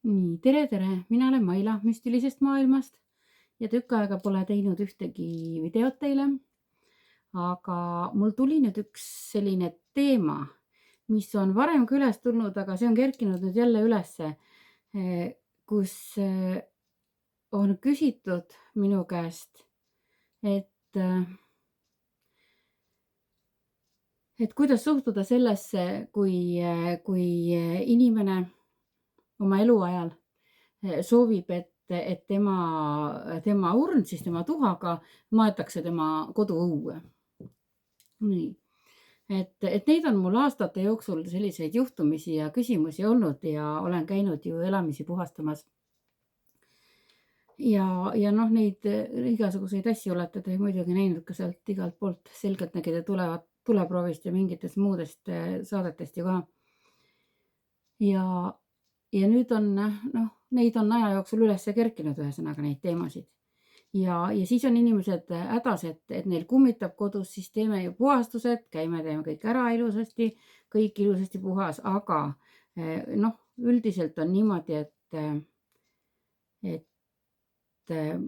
Nii, tere! Mina olen Maila müstilisest maailmast ja tükk aega pole teinud ühtegi videot teile. Aga mul tuli nüüd üks selline teema, mis on varem ka üles tulnud, aga see on kerkinud nüüd jälle ülesse, kus on küsitud minu käest, et, et kuidas suhtuda sellesse, kui inimene oma eluajal soovib, et tema urn, siis tema tuhaga maetakse tema koduõue. Nii. Et neid on mul aastate jooksul selliseid juhtumisi ja küsimusi olnud ja olen käinud ju elamisi puhastamas. Ja noh, neid igasuguseid asju olete te muidugi näinud ka sealt igalt poolt selgeltnägijate tuleproovist ja mingitest muudest saadetest ju ka. Ja nüüd on noh, neid on aja jooksul üles kerkinud ühesõnaga neid teemasid. Ja siis on inimesed hädas, et neil kummitab kodus, siis teeme ju puhastused, teeme kõik ära ilusasti, kõik ilusasti puhas, aga noh, üldiselt on niimoodi, et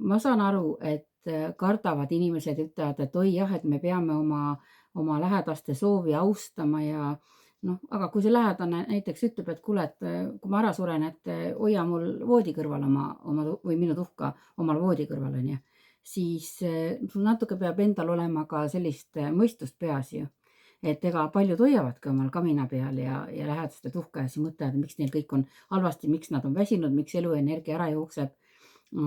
ma saan aru, et kardavad inimesed, ütlevad, et oi jah, et me peame oma lähedaste soovi austama ja noh, aga kui see lähedane näiteks ütleb, et kuule, et kui ma ära suren, et hoia mul voodi kõrval oma või minu tuhka omal voodi kõrval, on ju, siis sul natuke peab endal olema ka sellist mõistust peas ju. Et ega paljud hoiavadki omal kamina peal ja lähedaste tuhka ja siis mõtlevad, miks neil kõik on halvasti, miks nad on väsinud, miks eluenergia ära jookseb.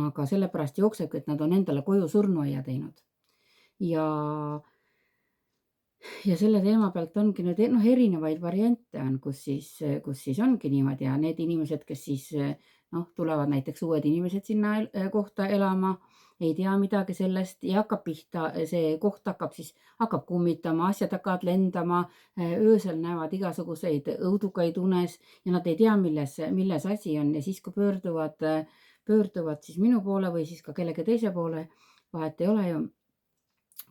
Aga sellepärast jooksebki, et nad on endale koju surnuaia teinud. Ja selle teema pealt ongi nüüd noh, erinevaid variante on, kus siis ongi niimoodi ja need inimesed, kes siis noh, tulevad näiteks uued inimesed sinna kohta elama, ei tea midagi sellest ja hakkab pihta, see koht hakkab kummitama, asjad hakkavad lendama, öösel näevad igasuguseid õudukaid unes ja nad ei tea, milles asi on ja siis, kui pöörduvad siis minu poole või siis ka kellegi teise poole, vahet ei ole ju,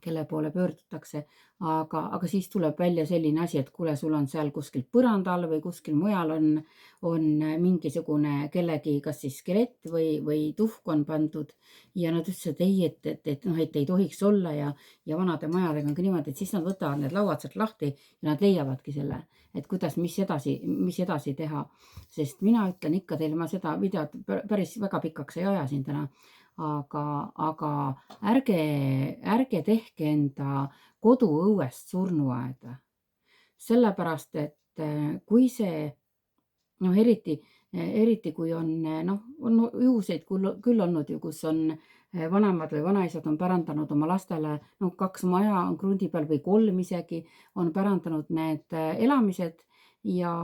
kelle poole pöördutakse, aga siis tuleb välja selline asi, et kuule, sul on seal kuskil põranda all või kuskil mujal on mingisugune kellegi kas siis skelett või tuhk on pandud ja nad ütlesid, et ei, noh, et ei tohiks olla ja vanade majadega on ka niimoodi, et siis nad võtavad need lauad sealt lahti ja nad leiavadki selle, et kuidas, mis edasi teha. Sest mina ütlen ikka teile, ma seda videot päris väga pikaks ei aja siin täna, aga ärge tehke enda koduõuest surnuaeda. Sellepärast, et kui see noh, eriti kui on noh, on juhuseid küll olnud ju, kus on vanemad või vanaisad on pärandanud oma lastele, noh, 2 maja on krundi peal või 3 isegi, on pärandanud need elamised ja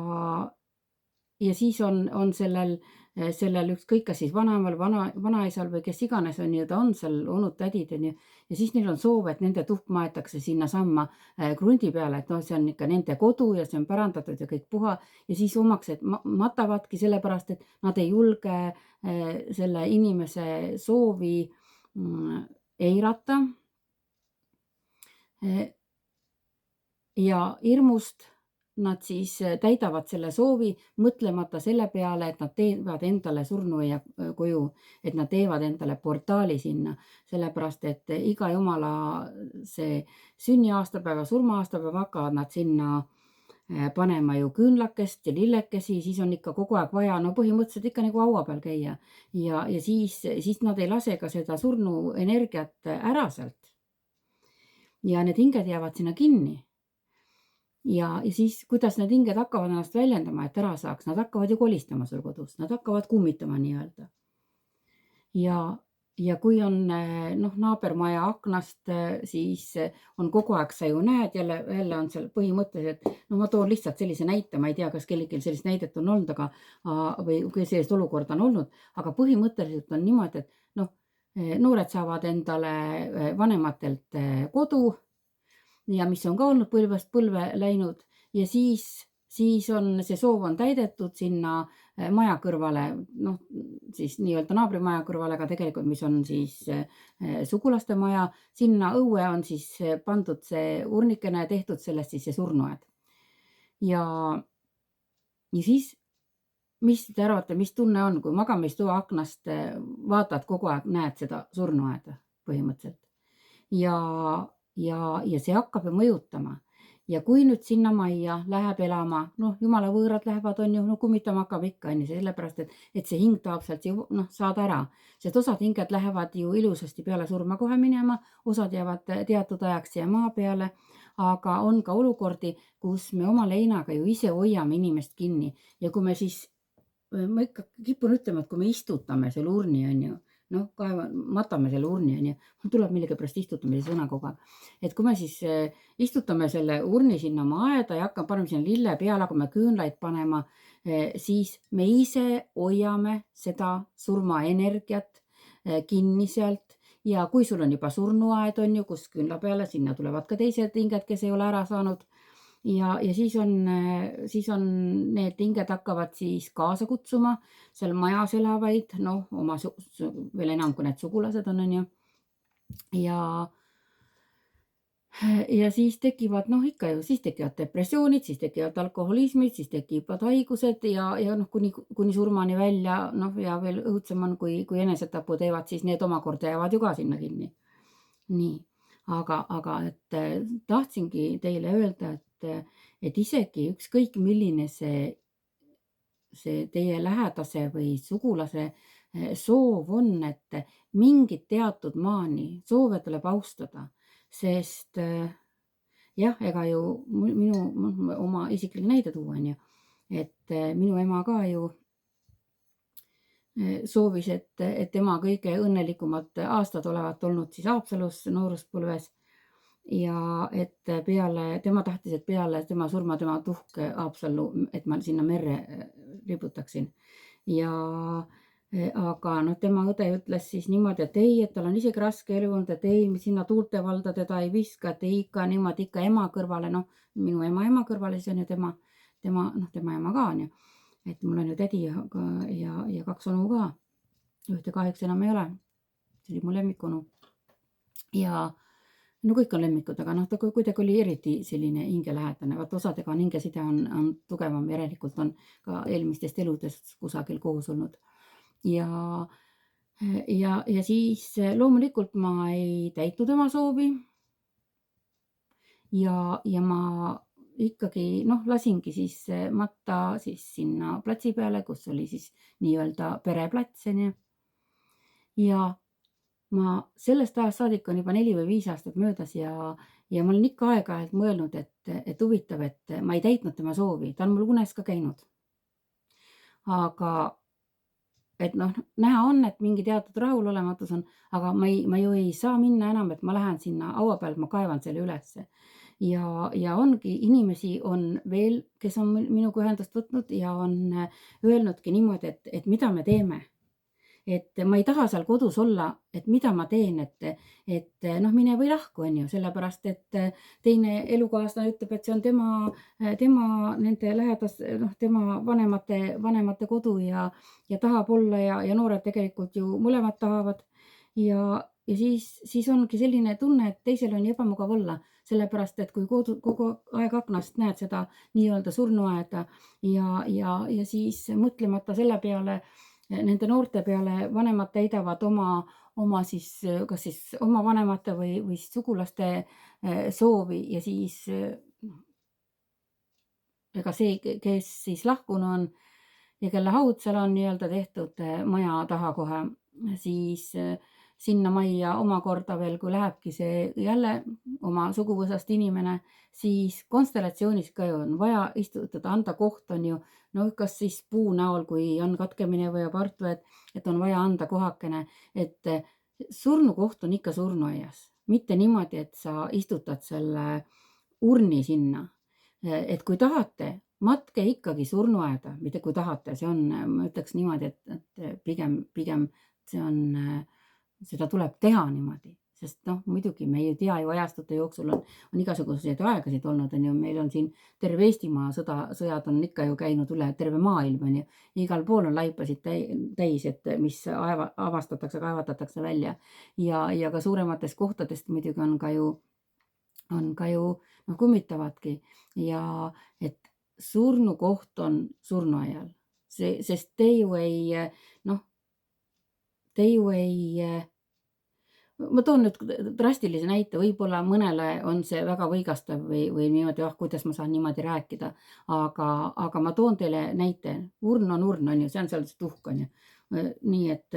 siis on sellel ükskõik, kas siis vanemal, vanaisal või kes iganes on ju, ta on seal onud, tädid on ju, ja siis neil on soov, et nende tuhk maetakse sinnasamma krundi peale, et noh, see on ikka nende kodu ja see on pärandatud ja kõik puha ja siis omaksed matavadki sellepärast, et nad ei julge selle inimese soovi eirata. Ja hirmust nad siis täidavad selle soovi, mõtlemata selle peale, et nad teevad endale surnuaia koju, et nad teevad endale portaali sinna. Sellepärast, et iga jumala see sünniaastapäev ja surmaaastapäev hakkavad nad sinna panema ju küünlakest ja lillekesi, siis on ikka kogu aeg vaja, no põhimõtteliselt ikka nagu haua peal käia. Ja siis nad ei lase ka seda surnuenergiat ära sealt. Ja need hinged jäävad sinna kinni. Ja siis, kuidas need hinged hakkavad ennast väljendama, et ära saaks, nad hakkavad ju kolistama sul kodus, nad hakkavad kummitama nii-öelda. Ja kui on noh, naabermaja aknast, siis on kogu aeg, sa ju näed, jälle on seal põhimõtteliselt, no ma toon lihtsalt sellise näite, ma ei tea, kas kellelgi sellist näidet on olnud, või kui sellist olukorda on olnud, aga põhimõtteliselt on niimoodi, et noh, noored saavad endale vanematelt kodu ja mis on ka olnud põlvest põlve läinud ja siis on see soov on täidetud sinna maja kõrvale, noh, siis nii-öelda naabrimaja kõrvale, aga tegelikult, mis on siis sugulaste maja, sinna õue on siis pandud see urnikene ja tehtud sellest siis see surnuaed. Ja siis mis te arvate, mis tunne on, kui magamistoa aknast vaatad kogu aeg, näed seda surnuaeda põhimõtteliselt? Ja ja see hakkab ju mõjutama. Ja kui nüüd sinna majja läheb elama, noh, jumala võõrad lähevad, on ju, no kummitama hakkab ikka, on ju, sellepärast et see hing tahab sealt ju noh, saada ära. Sest osad hinged lähevad ju ilusasti peale surma kohe minema, osad jäävad teatud ajaks siia maa peale, aga on ka olukordi, kus me oma leinaga ju ise hoiame inimest kinni ja kui me siis ma ikka kipun ütlema, et kui me istutame selle urni, on ju, noh, matame selle urni, on ju, mul tuleb millegipärast istutamise sõna kogu aeg. Et kui me siis istutame selle urni sinna oma aeda ja paneme sinna lille peale, hakkame küünlaid panema, siis me ise hoiame seda surmaenergiat kinni sealt ja kui sul on juba surnuaed, on ju, kus küünla peale, sinna tulevad ka teised hinged, kes ei ole ära saanud ja siis on need hinged hakkavad siis kaasa kutsuma seal majas elavaid, noh, oma veel enam, kui need sugulased on ju. Ja ja siis tekivad, noh, ikka ju, siis tekivad depressioonid, siis tekivad alkoholismid, siis tekivad haigused ja noh, kuni surmani välja, noh, ja veel õudsem on, kui enesetapu teevad, siis need omakorda jäävad ju ka sinna kinni. Nii, aga et tahtsingi teile öelda, et isegi ükskõik milline see teie lähedase või sugulase soov on, et mingit teatud maani soove tuleb austada, sest jah, ega ju minu oma isiklik näide tuua, on ju, et minu ema ka ju soovis, et tema kõige õnnelikumad aastad olevat olnud siis Haapsalus nooruspõlves ja et tema tahtis, et peale tema surma tema tuhk Haapsallu, et ma sinna merre riputaksin. Ja aga noh, tema õde ütles siis niimoodi, et ei, et tal on isegi raske elu olnud, et ei, sinna tuulte valda teda ei viska, et ei ikka niimoodi ikka ema kõrvale, noh, minu ema kõrvale, siis on ju tema ema ka on ju. Et mul on ju tädi ja 2 onu ka. Ühte kahjuks enam ei ole. See oli mu lemmikonu. Ja no kõik on lemmikud, aga noh, ta kuidagi oli eriti selline hingelähedane. Vaat osadega on hingeside on tugevam, järelikult on ka eelmistest eludest kusagil koos olnud. Ja siis loomulikult ma ei täitnud tema soovi. Ja ma ikkagi noh, lasingi siis matta siis sinna platsi peale, kus oli siis nii-öelda pereplats, on ju. Ja ma sellest ajast saadik on juba 4 või 5 aastat möödas ja ma olen ikka aeg-ajalt mõelnud, et huvitav, et ma ei täitnud tema soovi, ta on mul unes ka käinud. Aga et noh, näha on, et mingi teatud rahulolematus on, aga ma ju ei saa minna enam, et ma lähen sinna haua peale, ma kaevan selle ülesse. Ja ongi, inimesi on veel, kes on minuga ühendust võtnud ja on öelnudki niimoodi, et mida me teeme. Et ma ei taha seal kodus olla, et mida ma teen, et noh, mine või lahku, on ju, sellepärast et teine elukaaslane ütleb, et see on tema nende noh, tema vanemate kodu ja tahab olla ja noored tegelikult ju mõlemad tahavad. Ja siis ongi selline tunne, et teisel on ebamugav olla, sellepärast et kui kogu aeg aknast näed seda nii-öelda surnuaeda ja siis mõtlemata selle peale, nende noorte peale vanemad täidavad oma siis, kas siis oma vanemate või sugulaste soovi ja siis ega see, kes siis lahkunu on ja kelle haud seal on nii-öelda tehtud maja taha kohe, siis sinna majja omakorda veel, kui lähebki see jälle oma suguvõsast inimene, siis konstellatsioonis ka ju on vaja istutada, anda koht, on ju, no kas siis puu näol, kui on katkemine või abortu, et on vaja anda kohakene, et surnukoht on ikka surnuaias, mitte niimoodi, et sa istutad selle urni sinna. Et kui tahate, matke ikkagi surnuaeda, mitte kui tahate, see on, ma ütleks niimoodi, et pigem see on, seda tuleb teha niimoodi, sest noh, muidugi me ei tea ju ajastute jooksul on igasuguseid aegasid olnud, on ju, meil on siin terve Eestimaa sõjad on ikka ju käinud üle terve maailm, on ju. Igal pool on laipasid täis, et mis avastatakse, kaevatatakse välja ja ka suurematest kohtadest muidugi on ka ju noh, kummitavadki ja et surnukoht on surnuaial. sest te ju ei noh, te ju ei ma toon nüüd drastilise näite, võib-olla mõnele on see väga võigastav või niimoodi, ah, kuidas ma saan niimoodi rääkida, aga ma toon teile näite. Urn, on ju, see on seal tuhk, on ju. Nii et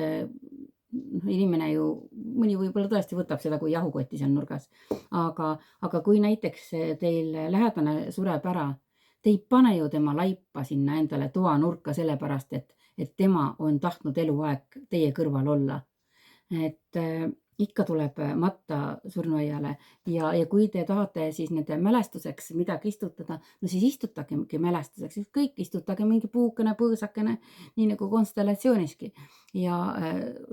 inimene ju, mõni võib-olla tõesti võtab seda kui jahukotti seal nurgas. Aga kui näiteks teil lähedane sureb ära, te ei pane ju tema laipa sinna endale toanurka sellepärast, et tema on tahtnud eluaeg teie kõrval olla. Et ikka tuleb matta surnuaiale ja kui te tahate siis nende mälestuseks midagi istutada, no siis istutagemgi mälestuseks, ükskõik, istutage mingi puukene, põõsakene, nii nagu konstellatsiooniski ja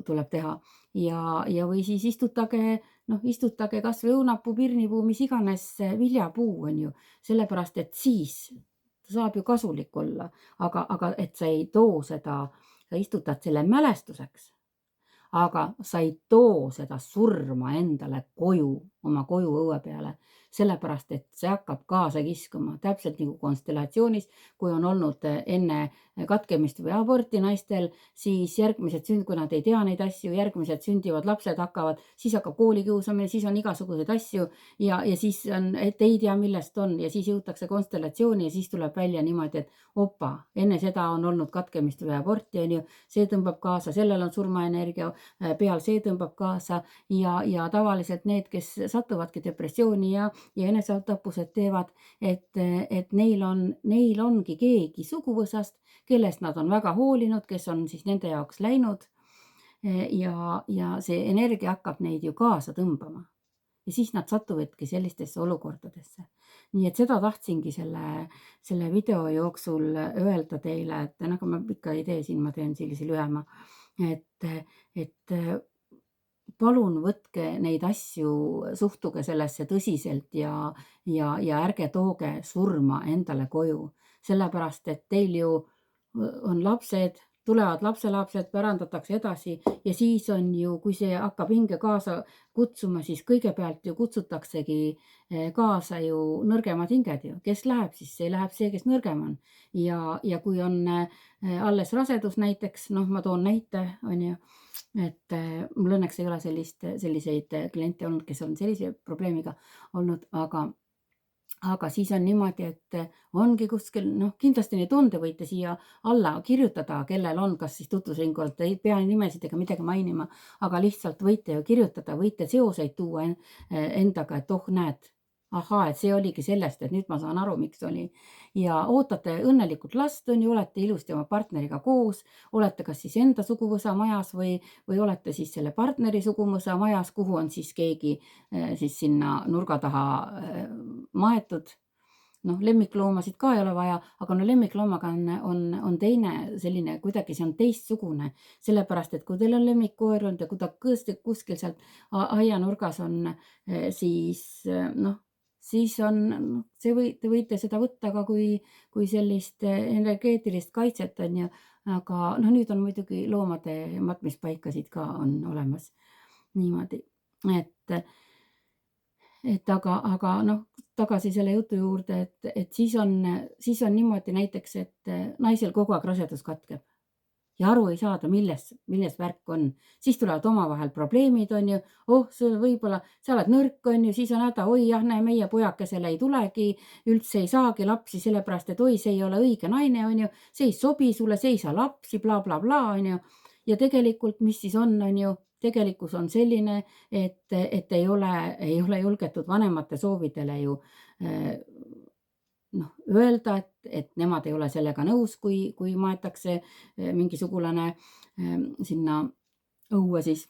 tuleb teha. Ja või siis istutage kas või õunapuu, pirnipuu, mis iganes viljapuu, on ju, sellepärast et siis ta saab ju kasulik olla, aga et sa ei too seda, sa istutad selle mälestuseks, aga sa ei too seda surma endale koju, oma koju õue peale, sellepärast et see hakkab kaasa kiskuma, täpselt nagu konstellatsioonis, kui on olnud enne katkemist või aborti naistel, siis järgmised kui nad ei tea neid asju, järgmised sündivad lapsed hakkavad, siis hakkab koolikiusamine, siis on igasuguseid asju ja siis on, et ei tea, millest on ja siis jõutakse konstellatsiooni ja siis tuleb välja niimoodi, et opa, enne seda on olnud katkemist või aborti, on ju, see tõmbab kaasa, sellel on surmaenergia peal, see tõmbab kaasa ja tavaliselt need, kes satuvadki depressiooni ja enesetapused teevad, et neil ongi keegi suguvõsast, kellest nad on väga hoolinud, kes on siis nende jaoks läinud ja see energia hakkab neid ju kaasa tõmbama. Ja siis nad satuvadki sellistesse olukordadesse. Nii et seda tahtsingi selle video jooksul öelda teile, et nagu ma ikka ei tee siin, ma teen sellise lühema, et palun võtke neid asju, suhtuge sellesse tõsiselt ja ärge tooge surma endale koju, sellepärast et teil ju on lapsed, tulevad lapselapsed, pärandatakse edasi ja siis on ju, kui see hakkab hinge kaasa kutsuma, siis kõigepealt ju kutsutaksegi kaasa ju nõrgemad hinged ju. Kes läheb siis? See läheb see, kes nõrgem on. Ja kui on alles rasedus näiteks, ma toon näite, on ju, et mul õnneks ei ole selliseid kliente olnud, kes on sellise probleemiga olnud, aga siis on niimoodi, et ongi kuskil, kindlasti neid on, te võite siia alla kirjutada, kellel on, kas siis tutvusringkond, te ei pea nimesid ega midagi mainima, aga lihtsalt võite ju kirjutada, võite seoseid tuua endaga, et oh, näed, ahaa, et see oligi sellest, et nüüd ma saan aru, miks oli. Ja ootate õnnelikult last, on ju, olete ilusti oma partneriga koos, olete kas siis enda suguvõsa majas või olete siis selle partneri suguvõsa majas, kuhu on siis keegi siis sinna nurga taha maetud. Lemmikloomasid ka ei ole vaja, aga lemmikloomaga on teine selline, kuidagi see on teistsugune, sellepärast et kui teil on lemmikkoer olnud ja kui ta kuskil sealt aianurgas on, siis on, te võite seda võtta ka kui sellist energeetilist kaitset, on ju, aga nüüd on muidugi loomade matmispaikasid ka on olemas niimoodi, aga tagasi selle jutu juurde, et siis on niimoodi näiteks, et naisel kogu aeg rasedus katkeb ja aru ei saada, milles värk on. Siis tulevad omavahel probleemid, on ju, võib-olla sa oled nõrk, on ju, siis on häda, oi jah, näe, meie pojakesele ei tulegi, üldse ei saagi lapsi, sellepärast, et oi, see ei ole õige naine, on ju, see ei sobi sulle, see ei saa lapsi, bla, bla, bla, on ju. Ja tegelikult, mis siis on ju, tegelikkus on selline, et ei ole julgetud vanemate soovidele ju öelda, et nemad ei ole sellega nõus, kui maetakse mingi sugulane sinna õue siis.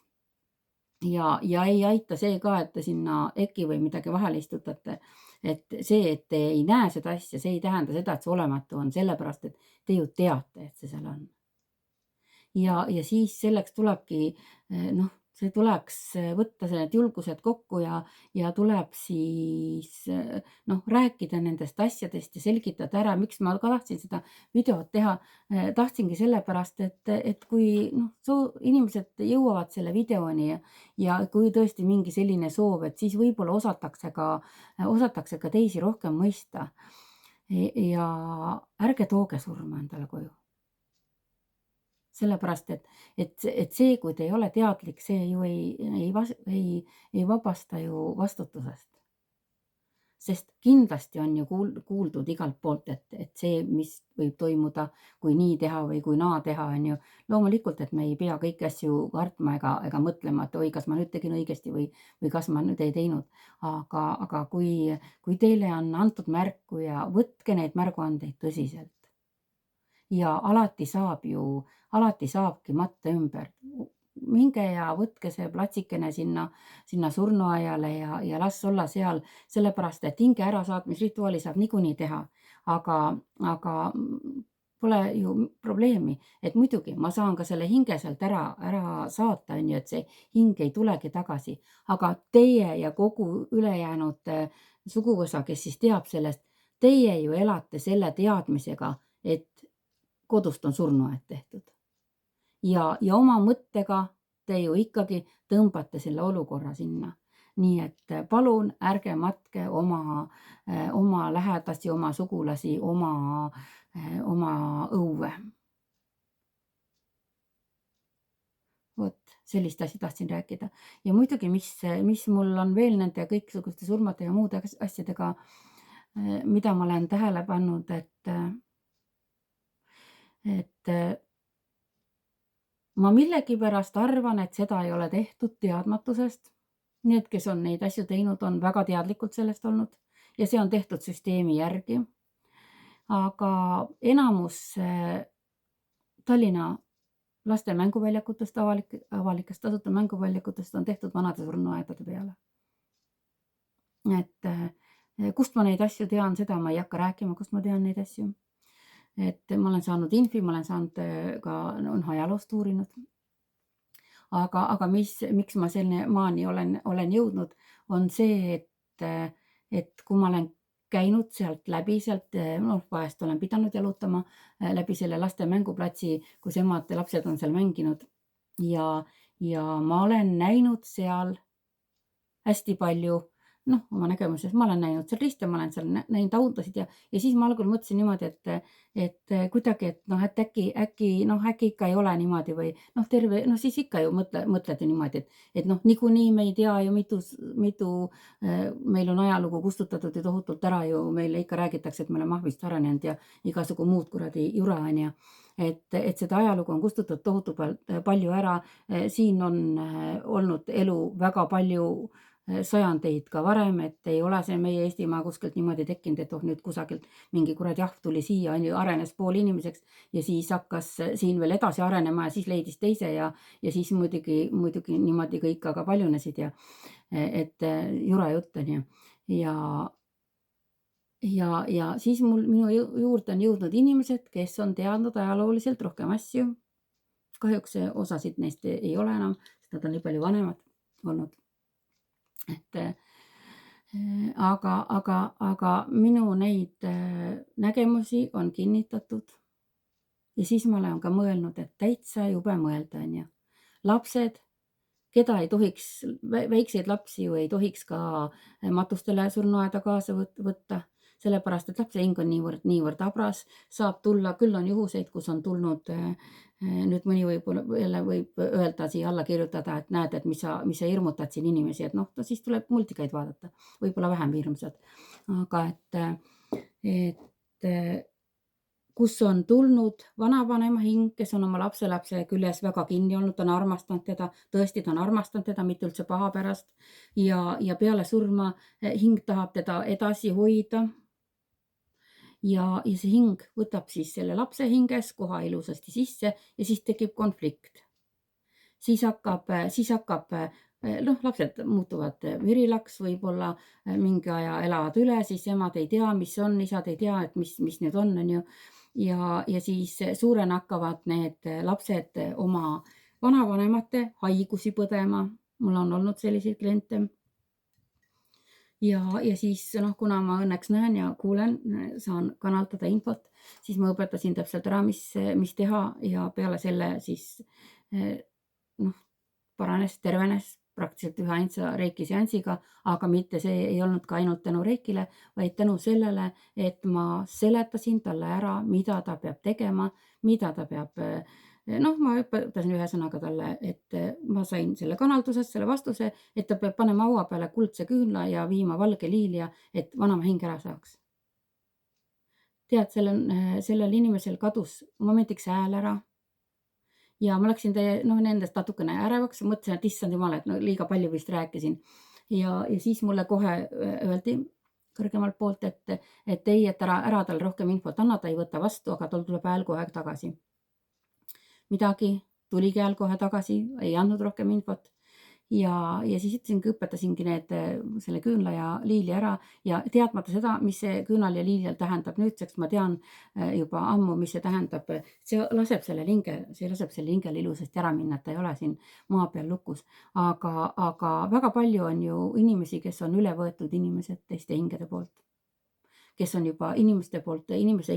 Ja ei aita see ka, et te sinna EKI või midagi vahele istutate. Et see, et te ei näe seda asja, see ei tähenda seda, et see olematu on, sellepärast, et te ju teate, et see seal on. Ja siis selleks tulebki, see tuleks võtta need julgused kokku ja tuleb siis rääkida nendest asjadest ja selgitada ära, miks ma ka tahtsin seda videot teha. Tahtsingi sellepärast, et kui inimesed jõuavad selle videoni ja kui tõesti mingi selline soov, et siis võib-olla osatakse ka teisi rohkem mõista. Ja ärge tooge surma endale koju. Sellepärast, et see, kui te ei ole teadlik, see ju ei vabasta ju vastutusest. Sest kindlasti on ju kuuldud igalt poolt, et see, mis võib toimuda, kui nii teha või kui naa teha, on ju. Loomulikult, et me ei pea kõiki asju kartma ega mõtlema, et oi, kas ma nüüd tegin õigesti või kas ma nüüd ei teinud. Aga kui teile on antud märku ja võtke neid märguandeid tõsiselt. Ja alati saabki matta ümber. Minge ja võtke see platsikene sinna surnuaiale ja las olla seal, sellepärast et hinge ärasaatmisrituaali saab niikuinii teha. Aga pole ju probleemi, et muidugi ma saan ka selle hinge sealt ära saata, on ju, et see hing ei tulegi tagasi. Aga teie ja kogu ülejäänud suguvõsa, kes siis teab sellest, teie ju elate selle teadmisega, et kodust on surnuaed tehtud. Ja oma mõttega te ju ikkagi tõmbate selle olukorra sinna. Nii et palun ärge matke oma lähedasi, oma sugulasi, oma õue. Vot, sellist asja tahtsin rääkida. Ja muidugi, mis mul on veel nende kõiksuguste surmade ja muude asjadega, mida ma olen tähele pannud, et ma millegipärast arvan, et seda ei ole tehtud teadmatusest. Need, kes on neid asju teinud, on väga teadlikud sellest olnud ja see on tehtud süsteemi järgi. Aga enamus Tallinna laste mänguväljakutest, avalikest tasuta mänguväljakutest on tehtud vanade surnuaedade peale. Et kust ma neid asju tean, seda ma ei hakka rääkima, kust ma tean neid asju. Et ma olen saanud infi, ma olen saanud ka ajaloost uurinud. Aga miks ma selline maani olen jõudnud, on see, et kui ma olen käinud sealt läbi, vahest olen pidanud jalutama läbi selle laste mänguplatsi, kus emad ja lapsed on seal mänginud. Ja ma olen näinud seal hästi palju, oma nägemuses, ma olen näinud seal riste, ma olen seal näinud autosid ja siis ma algul mõtlesin niimoodi, et kuidagi, et äkki ikka ei ole niimoodi või siis ikka ju mõtled ju niimoodi, et niikuinii me ei tea ju mitu meil on ajalugu kustutatud ja tohutult ära ju, meile ikka räägitakse, et me oleme ahvist arenenud ja igasugu muud kuradi jura on ja et seda ajalugu on kustutatud tohutult palju ära. Siin on olnud elu väga palju sajandeid ka varem, et ei ole see meie Eestimaa kuskilt niimoodi tekkinud, et nüüd kusagilt mingi kuradi ahv tuli siia, on ju, arenes poolinimeseks ja siis hakkas siin veel edasi arenema ja siis leidis teise ja siis muidugi niimoodi kõik aga paljunesid ja et jura jutt on ju. Ja siis minu juurde on jõudnud inimesed, kes on teadnud ajalooliselt rohkem asju. Kahjuks osasid neist ei ole enam, sest nad on nii palju vanemad olnud. Aga minu neid nägemusi on kinnitatud ja siis ma olen ka mõelnud, et täitsa jube mõelda on ju. Lapsed, keda ei tohiks, väikseid lapsi ju ei tohiks ka matustele surnuaeda kaasa võtta, sellepärast, et lapse hing on niivõrd habras, saab tulla, küll on juhuseid, kus on tulnud, nüüd mõni võib öelda siia alla kirjutada, et näed, et mis sa hirmutad siin inimesi, et siis tuleb multikaid vaadata, võib-olla vähem hirmsad. Aga et kus on tulnud vanavanema hing, kes on oma lapselapse küljes väga kinni olnud, ta on armastanud teda, tõesti ta on armastanud teda, mitte üldse paha pärast ja peale surma hing tahab teda edasi hoida. Ja see hing võtab siis selle lapse hinges koha ilusasti sisse ja siis tekib konflikt. Siis hakkab, lapsed muutuvad virilaks, võib-olla mingi aja elavad üle, siis emad ei tea, mis on, isad ei tea, et mis need on ju. Ja siis suurena hakkavad need lapsed oma vanavanemate haigusi põdema. Mul on olnud selliseid kliente. Ja siis, kuna ma õnneks näen ja kuulen, saan kanaldada infot, siis ma õpetasin täpselt ära, mis teha ja peale selle siis paranes, tervenes praktiliselt ühe ainsa reiki seansiga, aga mitte see ei olnud ka ainult tänu reikile, vaid tänu sellele, et ma seletasin talle ära, mida ta peab tegema, mida ta peab noh, ma õpetasin ühe sõnaga talle, et ma sain selle kanaldusest selle vastuse, et ta peab panema haua peale kuldse küünla ja viima valge liilja, et vanaema hing ära saaks. Tead, sellel inimesel kadus momentiks hääl ära ja ma läksin nendest natukene ärevaks, mõtlesin, et issand jumal, et no liiga palju vist rääkisin. Ja siis mulle kohe öeldi kõrgemalt poolt, et ei, et ära talle rohkem infot anna, ta ei võta vastu, aga tal tuleb hääl kohe tagasi. Midagi tuligi hääl kohe tagasi, ei andnud rohkem infot. Ja siis õpetasingi selle küünla ja liili ära ja teadmata seda, mis see küünal ja liilial tähendab. Nüüdseks ma tean juba ammu, mis see tähendab. See laseb sellel hingel ilusasti ära minna, et ta ei ole siin maa peal lukus. Aga väga palju on ju inimesi, kes on üle võetud inimesed teiste hingede poolt. Kes on juba inimese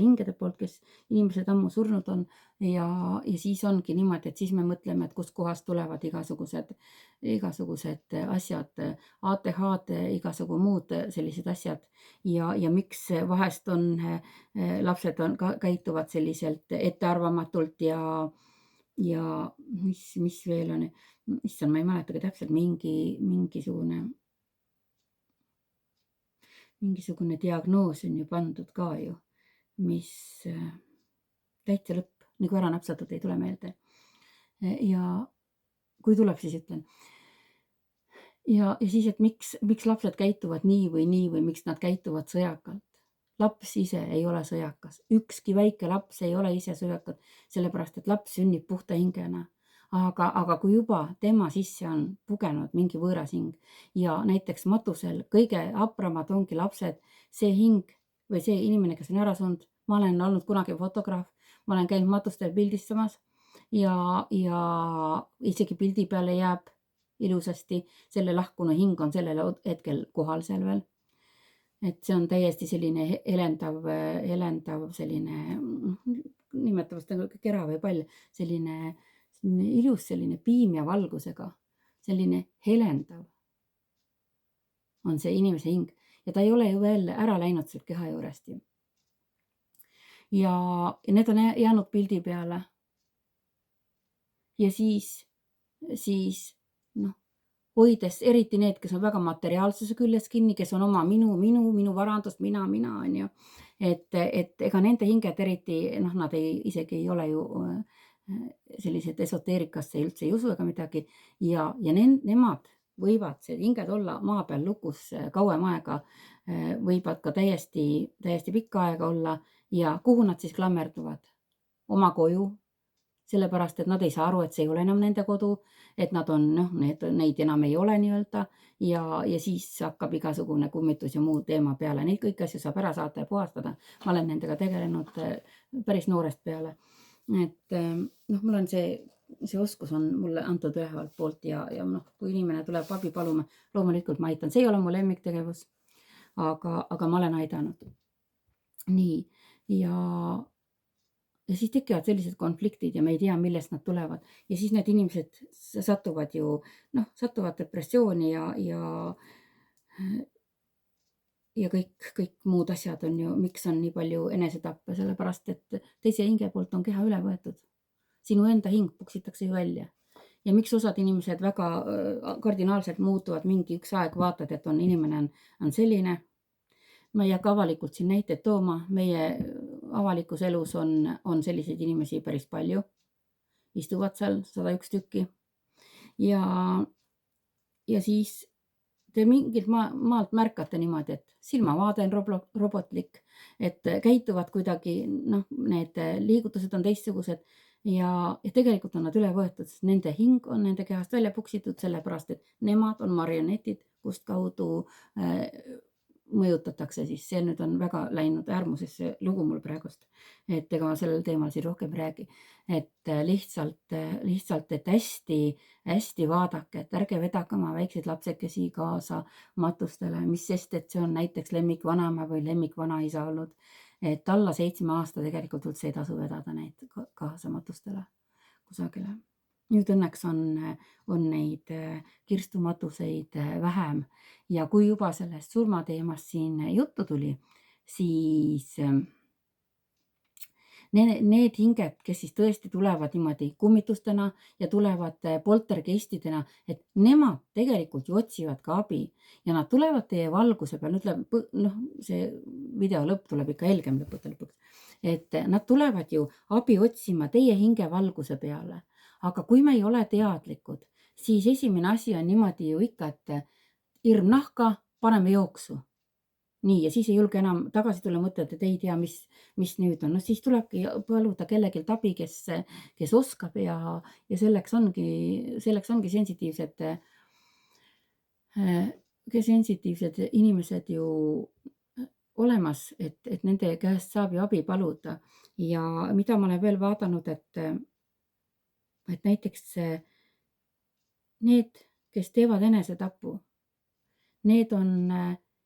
hingede poolt, kes inimesed ammu surnud on ja siis ongi niimoodi, et siis me mõtleme, et kustkohast tulevad igasugused asjad, ATH-d, igasugu muud sellised asjad ja miks vahest on lapsed käituvad selliselt ettearvamatult ja mis veel on, issand, ma ei mäletagi täpselt, mingisugune diagnoos on ju pandud ka ju, mis täitsa lõpp, nagu ära napsatud, ei tule meelde. Ja kui tuleb, siis ütlen. Ja siis, et miks lapsed käituvad nii või miks nad käituvad sõjakalt. Laps ise ei ole sõjakas. Ükski väike laps ei ole ise sõjakas, sellepärast et laps sünnib puhta hingena. Aga kui juba tema sisse on pugenud mingi võõras hing ja näiteks matusel kõige hapramad ongi lapsed, see hing või see inimene, kes on ära surnud, ma olen olnud kunagi fotograaf, ma olen käinud matustel pildistamas ja isegi pildi peale jääb ilusasti, selle lahkunu hing on sellel hetkel kohal seal veel. Et see on täiesti selline helendav selline, nimetame seda kera või pall, selline ilus, selline piim ja valgusega, selline helendav on see inimese hing ja ta ei ole ju veel ära läinud sealt keha juurest ju. Ja need on jäänud pildi peale. Ja siis hoides eriti need, kes on väga materiaalsuse küljes kinni, kes on oma minu varandust, mina on ju. Et ega nende hinged eriti, nad isegi ei ole ju sellised esoteerikasse üldse ei usu ega midagi ja nemad võivad see hinged olla maa peal lukus kauem aega, võivad ka täiesti pikka aega olla ja kuhu nad siis klammerduvad? Oma koju, sellepärast, et nad ei saa aru, et see ei ole enam nende kodu, et nad on, neid enam ei ole nii-öelda ja siis hakkab igasugune kummitus ja muu teema peale. Neid kõiki asju saab ära saata ja puhastada. Ma olen nendega tegelenud päris noorest peale. Et mul on see oskus on mulle antud ühelt poolt ja kui inimene tuleb abi paluma, loomulikult ma aitan. See ei ole mu lemmiktegevus, aga ma olen aidanud. Nii, ja siis tekivad sellised konfliktid ja me ei tea, millest nad tulevad. Ja siis need inimesed satuvad depressiooni ja kõik muud asjad on ju, miks on nii palju enesetappe, sellepärast et teise hinge poolt on keha üle võetud. Sinu enda hing puksitakse ju välja. Ja miks osad inimesed väga kardinaalselt muutuvad mingi üks aeg, vaatad, et inimene on selline. Ma ei hakka avalikult siin näiteid tooma, meie avalikus elus on selliseid inimesi päris palju, istuvad seal 101 tükki ja siis te mingilt maalt märkate niimoodi, et silmavaade on robotlik, et käituvad kuidagi, need liigutused on teistsugused ja tegelikult on nad üle võetud, sest nende hing on nende kehast välja puksitud, sellepärast et nemad on marionetid, kust kaudu mõjutatakse, siis see nüüd on väga läinud äärmusesse lugu mul praegust, et ega ma sellel teemal siin rohkem räägi, et lihtsalt, et hästi vaadake, et ärge vedage oma väikseid lapsekesi kaasa matustele, mis sest, et see on näiteks lemmikvanaema või lemmikvanaisa olnud, et alla 7 aasta tegelikult üldse ei tasu vedada neid kaasa matustele kusagile. Nüüd õnneks on neid kirstumatuseid vähem ja kui juba sellest surmateemast siin juttu tuli, siis need hinged, kes siis tõesti tulevad niimoodi kummitustena ja tulevad poltergeistidena, et nemad tegelikult ju otsivad ka abi ja nad tulevad teie valguse peal, ütleme, see video lõpp tuleb ikka helgem lõpuks, et nad tulevad ju abi otsima teie hingevalguse peale. Aga kui me ei ole teadlikud, siis esimene asi on niimoodi ju ikka, et hirm nahka, paneme jooksu. Nii, ja siis ei julge enam tagasi tulla, mõtled, et ei tea, mis nüüd on. No siis tulebki paluda kellegilt abi, kes oskab ja selleks ongi sensitiivsed inimesed ju olemas, et nende käest saab ju abi paluda. Ja mida ma olen veel vaadanud, et näiteks need, kes teevad enesetapu, need on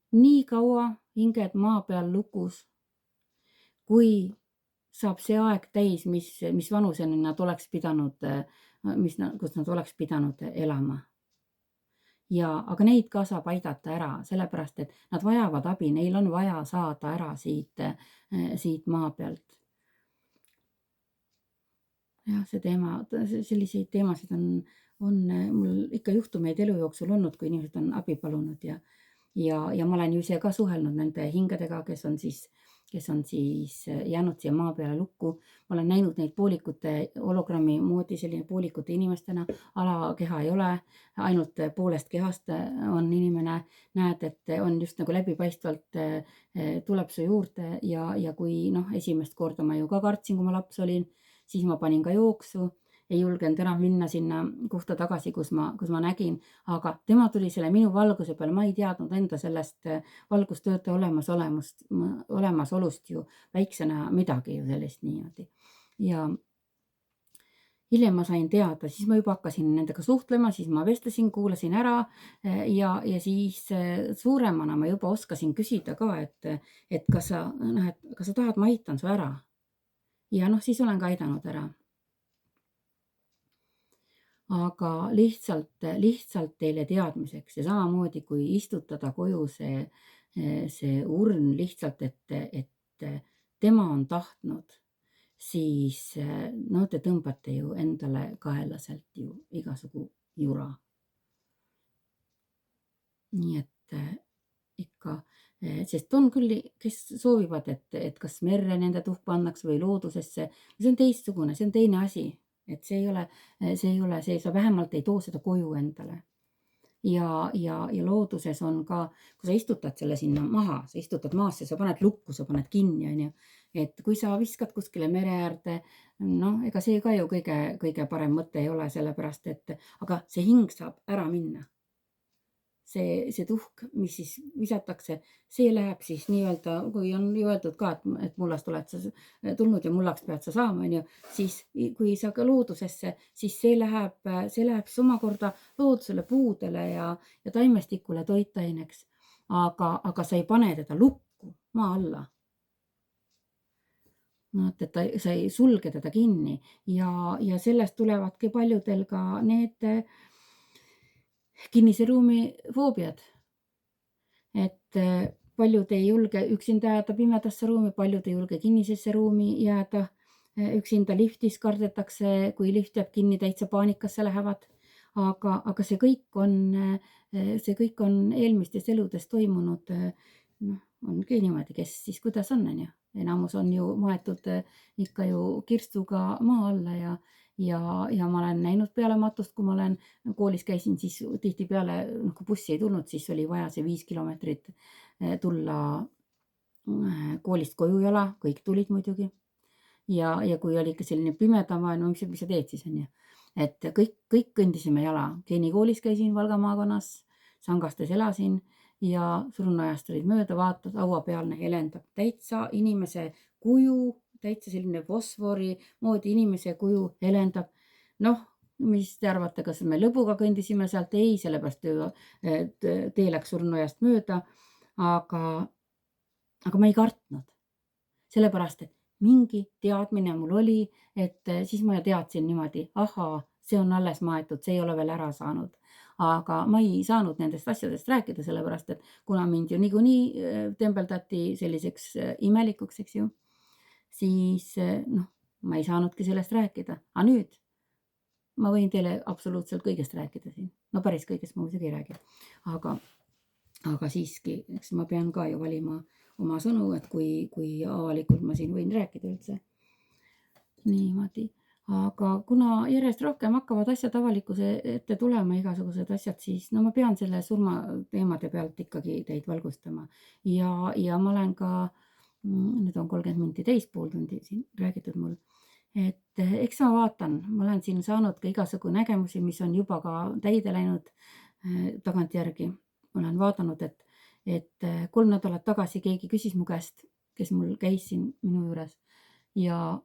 nii kaua hinged maa peal lukus, kui saab see aeg täis, mis vanuseni nad oleks pidanud, kus nad oleks pidanud elama. Aga neid ka saab aidata ära, sellepärast et nad vajavad abi, neil on vaja saada ära siit maa pealt. Jah, see teema, selliseid teemasid on mul ikka juhtumeid elu jooksul olnud, kui inimesed on abi palunud ja ma olen ju ise ka suhelnud nende hingedega, kes on siis jäänud siia maa peale lukku. Ma olen näinud neid poolikute hologrammi moodi, selline poolikute inimestena, alakeha ei ole, ainult poolest kehast on inimene, näed, et on just nagu läbipaistvalt tuleb su juurde ja kui esimest korda ma ju ka kartsin, kui ma laps olin, siis ma panin ka jooksu. Ei julgenud enam minna sinna kohta tagasi, kus ma nägin, aga tema tuli selle minu valguse peale, ma ei teadnud enda sellest valgustöötaja olemasolust ju väiksena midagi ju sellist niimoodi. Ja hiljem ma sain teada, siis ma juba hakkasin nendega suhtlema, siis ma vestlesin, kuulasin ära ja siis suuremana ma juba oskasin küsida ka, et kas sa tahad, ma aitan su ära. Ja siis olen ka aidanud ära. Aga lihtsalt teile teadmiseks ja samamoodi, kui istutada koju see urn lihtsalt, et tema on tahtnud, siis te tõmbate ju endale kaelaselt ju igasugu jura. Nii et ikka, sest on küll, kes soovivad, et kas merre nende tuhk pannakse või loodusesse, see on teistsugune, see on teine asi. Et sa vähemalt ei too seda koju endale. Ja looduses on ka, kui sa istutad selle sinna maha, sa istutad maasse, sa paned lukku, sa paned kinni, on ju. Et kui sa viskad kuskile mere äärde, ega see ka ju kõige parem mõte ei ole, sellepärast aga see hing saab ära minna. See tuhk, mis siis visatakse, see läheb siis nii-öelda, kui on ju öeldud ka, et mullast oled sa tulnud ja mullaks pead sa saama, on ju, siis kui sa ka loodusesse, siis see läheb siis omakorda loodusele, puudele ja taimestikule toitaineks. Aga sa ei pane teda lukku maa alla. Et sa ei sulge teda kinni ja sellest tulevadki paljudel ka need kinnise ruumi foobiad. Et paljud ei julge üksinda jääda pimedasse ruumi, paljud ei julge kinnisesse ruumi jääda. Üksinda liftis kardetakse, kui lift jääb kinni, täitsa paanikasse lähevad. Aga see kõik on eelmistes eludes toimunud, ongi niimoodi, kes siis kuidas on ju. Enamus on ju maetud ikka ju kirstuga maa alla ja ma olen näinud peale matust, kui ma olen koolis käisin, siis tihtipeale, kui bussi ei tulnud, siis oli vaja see 5 kilomeetrit tulla koolist koju jala, kõik tulid muidugi. Ja kui oli ikka selline pimedama, mis sa teed siis, on ju. Et kõik kõndisime jala. Geenikoolis käisin Valga maakonnas, Sangastes elasin ja Surunojast olid mööda, vaatad, hauapealne helendab täitsa inimese kuju, täitsa selline fosfori moodi inimese kuju helendab. Mis te arvate, kas me lõbuga kõndisime sealt? Ei, sellepärast tee läks Surnojast mööda, aga ma ei kartnud. Sellepärast, et mingi teadmine mul oli, et siis ma teadsin niimoodi, ahaa, see on alles maetud, see ei ole veel ära saanud. Aga ma ei saanud nendest asjadest rääkida, sellepärast, et kuna mind ju niikuinii tembeldati selliseks imelikuks, eks ju, siis noh, ma ei saanudki sellest rääkida. Aga nüüd ma võin teile absoluutselt kõigest rääkida siin. No päris kõigest ma muidugi ei räägi. Aga siiski, eks ma pean ka ju valima oma sõnu, et kui avalikult ma siin võin rääkida üldse. Niimoodi. Aga kuna järjest rohkem hakkavad asjad avalikkuse ette tulema, igasugused asjad, siis no ma pean selle surmateemade pealt ikkagi teid valgustama. Ja ma olen ka, nüüd on 30 minti täis, pool tundi siin räägitud mul, et eks ma vaatan, ma olen siin saanud ka igasugu nägemusi, mis on juba ka täide läinud tagantjärgi. Olen vaadanud, et 3 nädalat tagasi keegi küsis mu käest, kes mul käis siin minu juures ja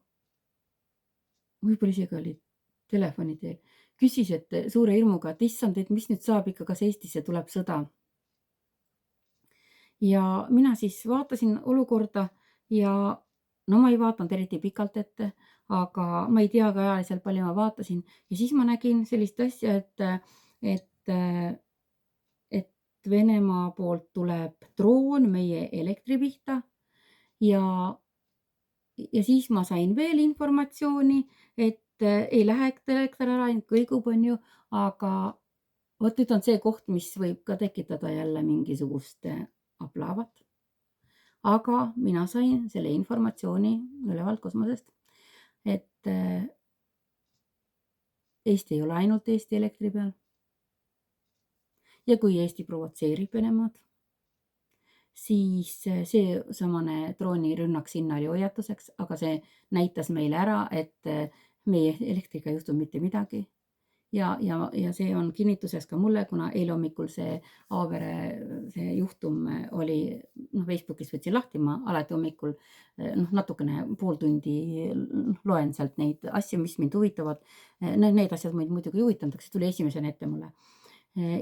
võib-olla isegi oli telefoni teel, küsis, et suure hirmuga, et issand, et mis nüüd saab ikka, kas Eestisse tuleb sõda. Ja mina siis vaatasin olukorda ja no ma ei vaadanud eriti pikalt ette, aga ma ei tea ka ajaliselt palju ma vaatasin ja siis ma nägin sellist asja, et Venemaa poolt tuleb droon meie elektri pihta ja siis ma sain veel informatsiooni, et ei lähe elekter ära, ainult kõigub, on ju, aga vot nüüd on see koht, mis võib ka tekitada jälle mingisugust aplaavat. Aga mina sain selle informatsiooni ülevalt kosmosest, et Eesti ei ole ainult Eesti elektri peal. Ja kui Eesti provotseerib Venemaad, siis seesamane droonirünnak sinna oli hoiatuseks, aga see näitas meile ära, et meie elektriga ei juhtu mitte midagi. Ja see on kinnituseks ka mulle, kuna eile hommikul see Aavere see juhtum oli, noh, Facebookis võtsin lahti, ma alati hommikul natukene pool tundi loen sealt neid asju, mis mind huvitavad. Need asjad mind muidugi ei huvitanud, aga see tuli esimesena ette mulle.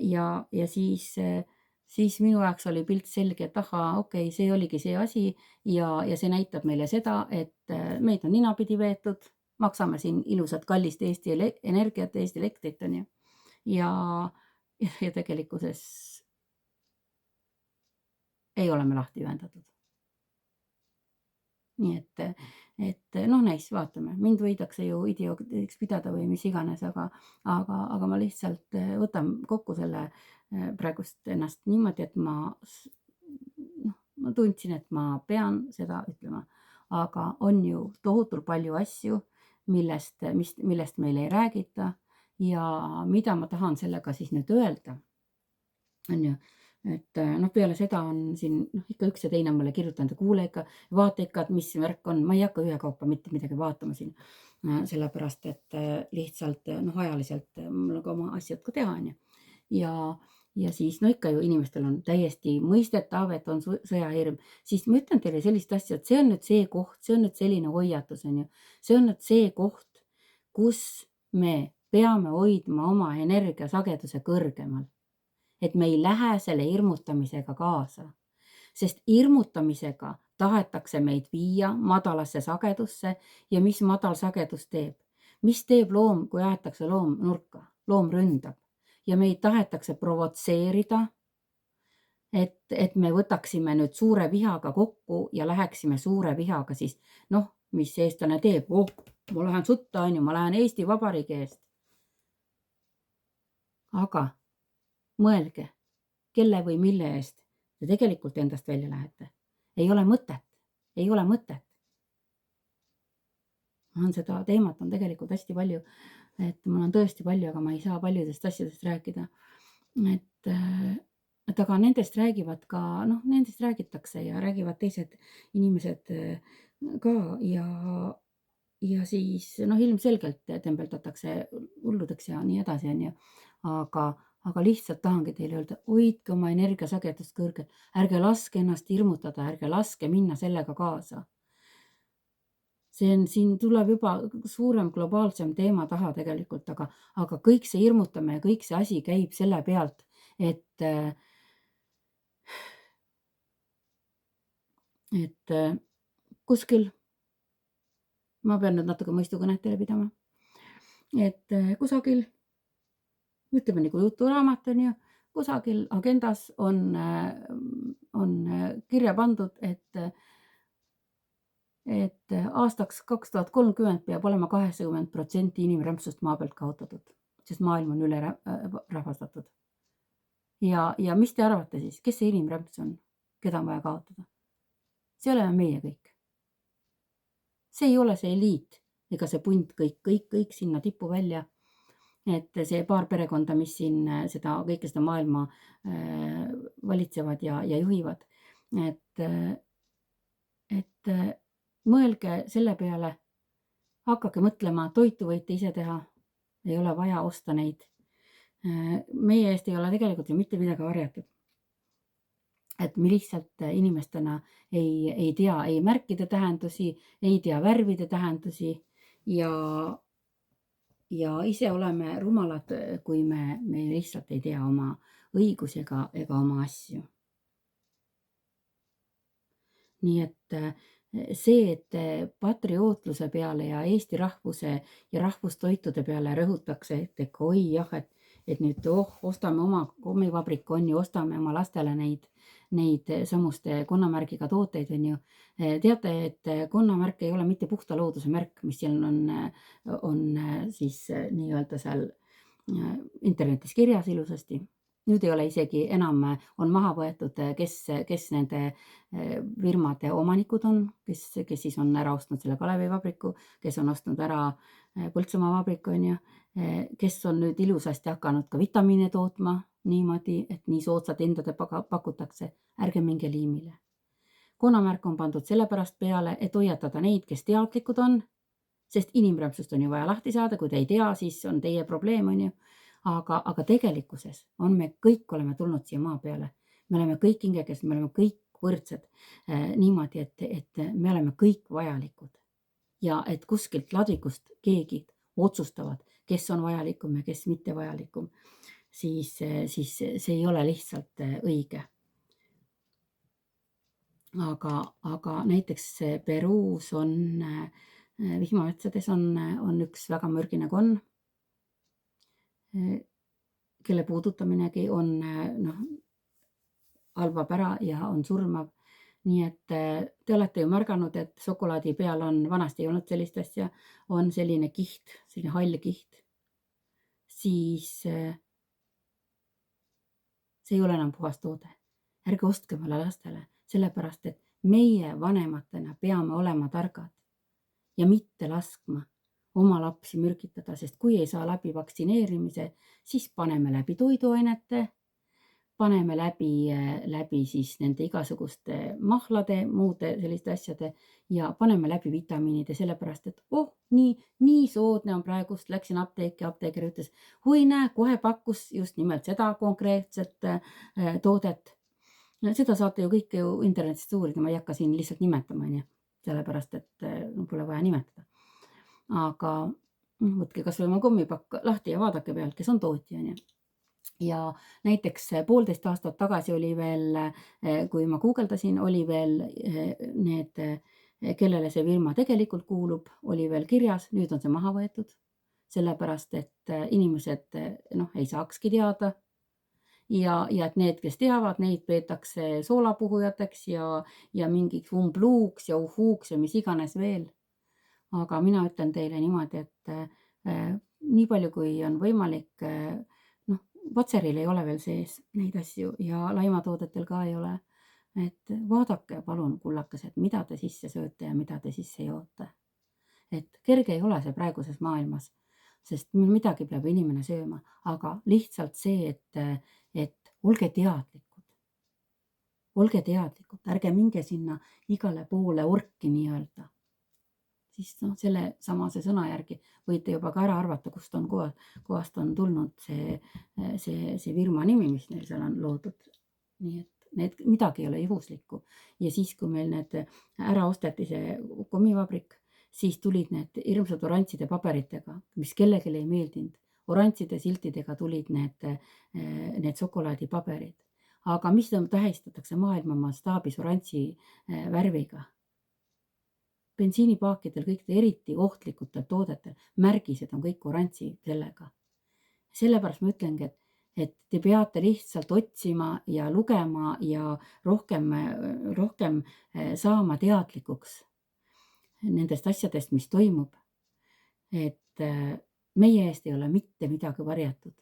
Ja siis minu jaoks oli pilt selge, et ahaa, okei, see oligi see asi ja see näitab meile seda, et meid on ninapidi veetud, maksame siin ilusat kallist Eesti energiat, Eesti elektrit, on ju. Ja tegelikkuses ei ole me lahti ühendatud. Nii et noh, näis, vaatame. Mind võidakse ju idioodiks pidada või mis iganes, aga ma lihtsalt võtan kokku selle praegust ennast niimoodi, et ma tundsin, et ma pean seda ütlema. Aga on ju tohutult palju asju, millest meil ei räägita ja mida ma tahan sellega siis nüüd öelda, on ju. Et noh, peale seda on siin ikka üks ja teine mulle kirjutanud, kuule ikka, vaata ikka, et mis värk on. Ma ei hakka ühekaupa mitte midagi vaatama siin, sellepärast et lihtsalt ajaliselt mul on ka oma asjad ka teha, on ju. Ja siis no ikka ju inimestel on täiesti mõistetav, et on sõjahirm. Siis ma ütlen teile sellist asja, et see on nüüd see koht, see on nüüd selline hoiatus, on ju. See on nüüd see koht, kus me peame hoidma oma energiasageduse kõrgemal. Et me ei lähe selle hirmutamisega kaasa, sest hirmutamisega tahetakse meid viia madalasse sagedusse ja mis madal sagedus teeb? Mis teeb loom, kui aetakse loom nurka? Loom ründab ja meid tahetakse provotseerida, et me võtaksime nüüd suure vihaga kokku ja läheksime suure vihaga siis, noh, mis eestlane teeb? Ma lähen sutta, on ju, ma lähen Eesti Vabariigi eest. Aga mõelge, kelle või mille eest te tegelikult endast välja lähete. Ei ole mõtet, ei ole mõtet. Seda teemat on tegelikult hästi palju, et mul on tõesti palju, aga ma ei saa paljudest asjadest rääkida. Et aga nendest räägivad ka, nendest räägitakse ja räägivad teised inimesed ka ja siis ilmselgelt tembeldatakse hulludeks ja nii edasi, on ju. Aga lihtsalt tahangi teile öelda, hoidke oma energiasagedust kõrgel, ärge laske ennast hirmutada, ärge laske minna sellega kaasa. Siin tuleb juba suurem globaalsem teema taha tegelikult, aga kõik see hirmutame ja kõik see asi käib selle pealt, et kuskil, ma pean nüüd natuke mõistukõnet teile pidama, et kusagil, ütleme nagu juturaamat, on ju, kusagil agendas on kirja pandud, et et aastaks 2030 peab olema 80% inimrämpsust maa pealt kaotatud, sest maailm on üle rahvastatud. Ja mis te arvate siis, kes see inimrämps on, keda on vaja kaotada? See oleme meie kõik. See ei ole see eliit ega see punt kõik sinna tippu välja. Et see paar perekonda, mis siin kõike seda maailma valitsevad ja juhivad. Et mõelge selle peale, hakake mõtlema, toitu võite ise teha, ei ole vaja osta neid. Meie eest ei ole tegelikult ju mitte midagi varjatud. Et me lihtsalt inimestena ei tea ei märkide tähendusi, ei tea värvide tähendusi ja ise oleme rumalad, kui me lihtsalt ei tea oma õigusi ega oma asju. Nii et see, et patriootluse peale ja Eesti rahvuse ja rahvustoitude peale rõhutakse, et oi jah, et nüüd ostame oma kommivabriku, on ju, ostame oma lastele neid samuste konnamärgiga tooteid, on ju. Teate, et konnamärk ei ole mitte puhta looduse märk, mis seal on siis nii-öelda seal internetis kirjas ilusasti. Nüüd ei ole isegi enam, on maha võetud, kes nende firmade omanikud on, kes siis on ära ostnud selle Kalevi vabriku, kes on ostnud ära Põltsamaa vabriku, on ju, kes on nüüd ilusasti hakanud ka vitamiine tootma niimoodi, et nii soodsad hindade pakutakse, ärge minge liimile. Konnamärk on pandud sellepärast peale, et hoiatada neid, kes teadlikud on, sest inimrämpsust on ju vaja lahti saada, kui te ei tea, siis on teie probleem, on ju. Aga tegelikkuses on me kõik oleme tulnud siia maa peale. Me oleme kõik hingekesed, me oleme kõik võrdsed niimoodi, et me oleme kõik vajalikud. Ja et kuskilt ladvikust keegi otsustavad, kes on vajalikum ja kes mitte vajalikum, siis see ei ole lihtsalt õige. Aga näiteks Peruus on vihmametsades on üks väga mürgine konn, kelle puudutaminegi on halvab ära ja on surmav. Nii et te olete ju märganud, et šokolaadi peal on, vanasti ei olnud sellist asja, on selline kiht, selline hall kiht. Siis see ei ole enam puhas toode. Ärge ostke omale lastele, sellepärast et meie vanematena peame olema targad ja mitte laskma oma lapsi mürgitada, sest kui ei saa läbi vaktsineerimise, siis paneme läbi toiduainete, paneme läbi siis nende igasuguste mahlade, muude selliste asjade ja paneme läbi vitamiinide, sellepärast et nii soodne on praegust, läksin apteeki, apteeker ütles, oi näe, kohe pakkus just nimelt seda konkreetset toodet. Seda saate ju kõike ju internetist uurida, ma ei hakka siin lihtsalt nimetama, sellepärast et pole vaja nimetada. Aga võtke kas või oma kommipakk lahti ja vaadake pealt, kes on tootja. Ja näiteks 1,5 aastat tagasi oli veel, kui ma guugeldasin, oli veel need, kellele see firma tegelikult kuulub, oli veel kirjas, nüüd on see maha võetud, sellepärast et inimesed ei saakski teada. Ja et need, kes teavad, neid peetakse soolapuhujateks ja mingiks umbluuks ja uhuuks ja mis iganes veel. Aga mina ütlen teile niimoodi, et nii palju, kui on võimalik, vatseril ei ole veel sees neid asju ja laimatoodetel ka ei ole. Et vaadake palun, kullakesed, mida te sisse sööte ja mida te sisse joote. Et kerge ei ole see praeguses maailmas, sest midagi peab inimene sööma, aga lihtsalt see, et olge teadlikud. Olge teadlikud, ärge minge sinna igale poole orki nii-öelda. Siis selle samase sõna järgi võite juba ka ära arvata, kust on kohast on tulnud see firma nimi, mis neil seal on loodud. Nii et midagi ei ole juhuslikku. Ja siis, kui meil need ära osteti see kommivabrik, siis tulid need hirmsad orantside paberitega, mis kellelegi ei meeldinud. Orantside siltidega tulid need šokolaadipaberid. Aga mis tähistatakse maailma mastaabis orantsi värviga? Bensiinipaakidel, kõik eriti ohtlikutel toodetel, märgised on kõik orantsi sellega. Sellepärast ma ütlengi, et te peate lihtsalt otsima ja lugema ja rohkem saama teadlikuks. nendest asjadest, mis toimub, et meie eest ei ole mitte midagi varjatud.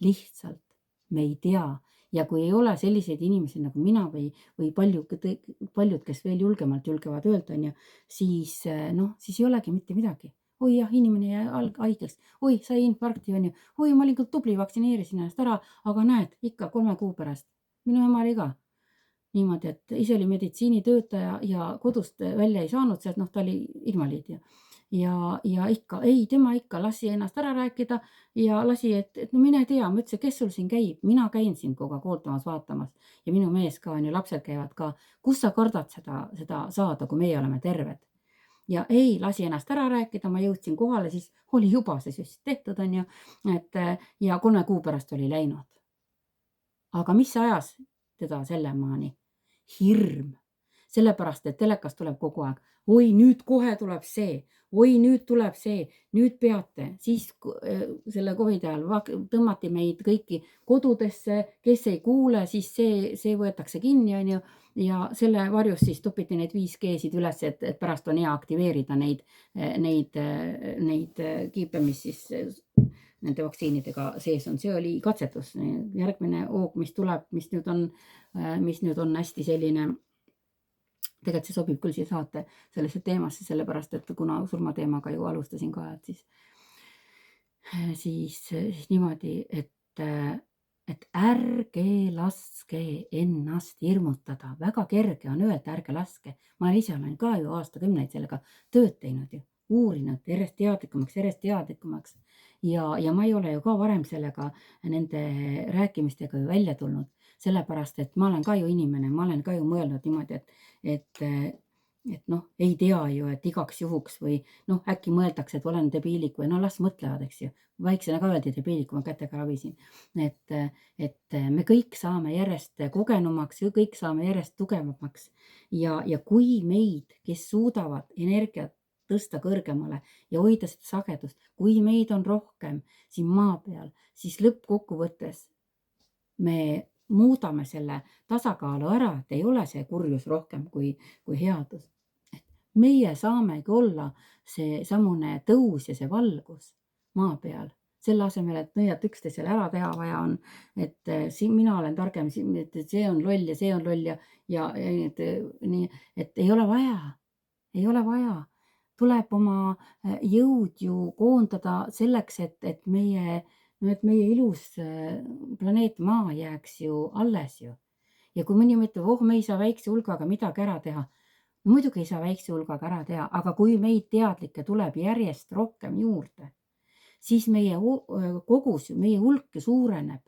Lihtsalt me ei tea ja kui ei ole selliseid inimesi nagu mina või paljud, kes veel julgemalt julgevad öelda, on ju, siis siis ei olegi mitte midagi. Oi jah, inimene jäi haigeks, oi, sai infarkti, on ju, oi, ma olin küll tubli, vaktsineerisin ennast ära, aga näed, ikka 3 kuu pärast. Minu ema oli ka niimoodi, et ise oli meditsiinitöötaja ja kodust välja ei saanud sealt, ta oli invaliid ju. Ja ikka, ei, tema ikka lasi ennast ära rääkida ja lasi, et no mine tea, ma ütlesin, kes sul siin käib, mina käin sind kogu aeg hooldamas, vaatamas ja minu mees ka on ju, lapsed käivad ka. Kus sa kardad seda saada, kui meie oleme terved? Ja ei lasi ennast ära rääkida, ma jõudsin kohale, siis oli juba see süst tehtud, on ju, et ja 3 kuu pärast oli läinud. Aga mis ajas teda sellemaani? Hirm. Sellepärast, et telekas tuleb kogu aeg. Oi, nüüd kohe tuleb see. Oi, nüüd tuleb see. Nüüd peate. Siis selle COVID ajal tõmmati meid kõiki kodudesse, kes ei kuule, siis see võetakse kinni, on ju. Ja selle varjus siis topiti neid 5G-sid üles, et pärast on hea aktiveerida neid kiipe, mis siis nende vaktsiinidega sees on. See oli katsetus. Järgmine hoog, mis tuleb, mis nüüd on hästi selline, tegelikult see sobib küll siia saate sellesse teemasse, sellepärast, et kuna surmateemaga ju alustasin ka, et siis niimoodi, et ärge laske ennast hirmutada. Väga kerge on öelda, ärge laske. Ma ise olen ka ju aastakümneid sellega tööd teinud ju, uurinud järjest teadlikumaks. Ja ma ei ole ju ka varem sellega nende rääkimistega ju välja tulnud, sellepärast, et ma olen ka ju inimene, ma olen ka ju mõelnud niimoodi, et ei tea ju, et igaks juhuks või äkki mõeldakse, et olen debiilik või las mõtlevad, eks ju. Väiksena ka öeldi debiilik, kui ma kätega ravisin. Et me kõik saame järjest kogenumaks, kõik saame järjest tugevamaks ja kui meid, kes suudavad energiat tõsta kõrgemale ja hoida seda sagedust, kui meid on rohkem siin maa peal, siis lõppkokkuvõttes me muudame selle tasakaalu ära, et ei ole see kurjus rohkem kui headus. Meie saamegi olla see samune tõus ja see valgus maa peal. Selle asemel, et nõiad üksteisele ära teha vaja on, et siin mina olen targem, et see on loll ja see on loll ja nii, et ei ole vaja. Tuleb oma jõud ju koondada selleks, et meie ilus planeet Maa jääks ju alles ju. Ja kui mõni mõtleb, me ei saa väikse hulgaga midagi ära teha. No muidugi ei saa väikse hulgaga ära teha, aga kui meid teadlikke tuleb järjest rohkem juurde, siis meie kogus, meie hulk suureneb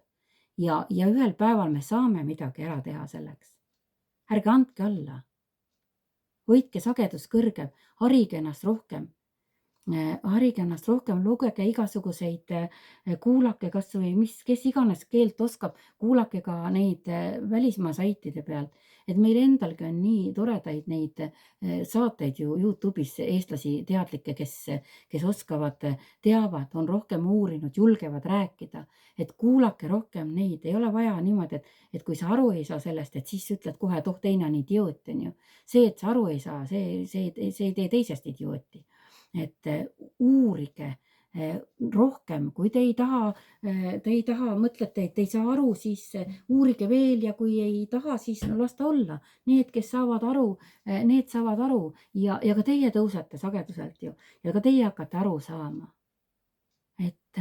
ja ühel päeval me saame midagi ära teha selleks. Ärge andke alla. Hoidke sagedus kõrgem, harige ennast rohkem, lugege igasuguseid, kuulake kas või kes iganes keelt oskab, kuulake ka neid välismaa saitide pealt, et meil endalgi on nii toredaid neid saateid ju YouTube'is eestlasi teadlikke, kes oskavad, teavad, on rohkem uurinud, julgevad rääkida, et kuulake rohkem neid, ei ole vaja niimoodi, et kui sa aru ei saa sellest, et siis ütled kohe, et teine on idioot, on ju. See, et sa aru ei saa, see ei tee teisest idiooti. Et uurige rohkem, kui te ei taha, mõtlete, et ei saa aru, siis uurige veel ja kui ei taha, siis las ta olla. Need, kes saavad aru, need saavad aru ja ka teie tõusete sageduselt ju ja ka teie hakkate aru saama. Et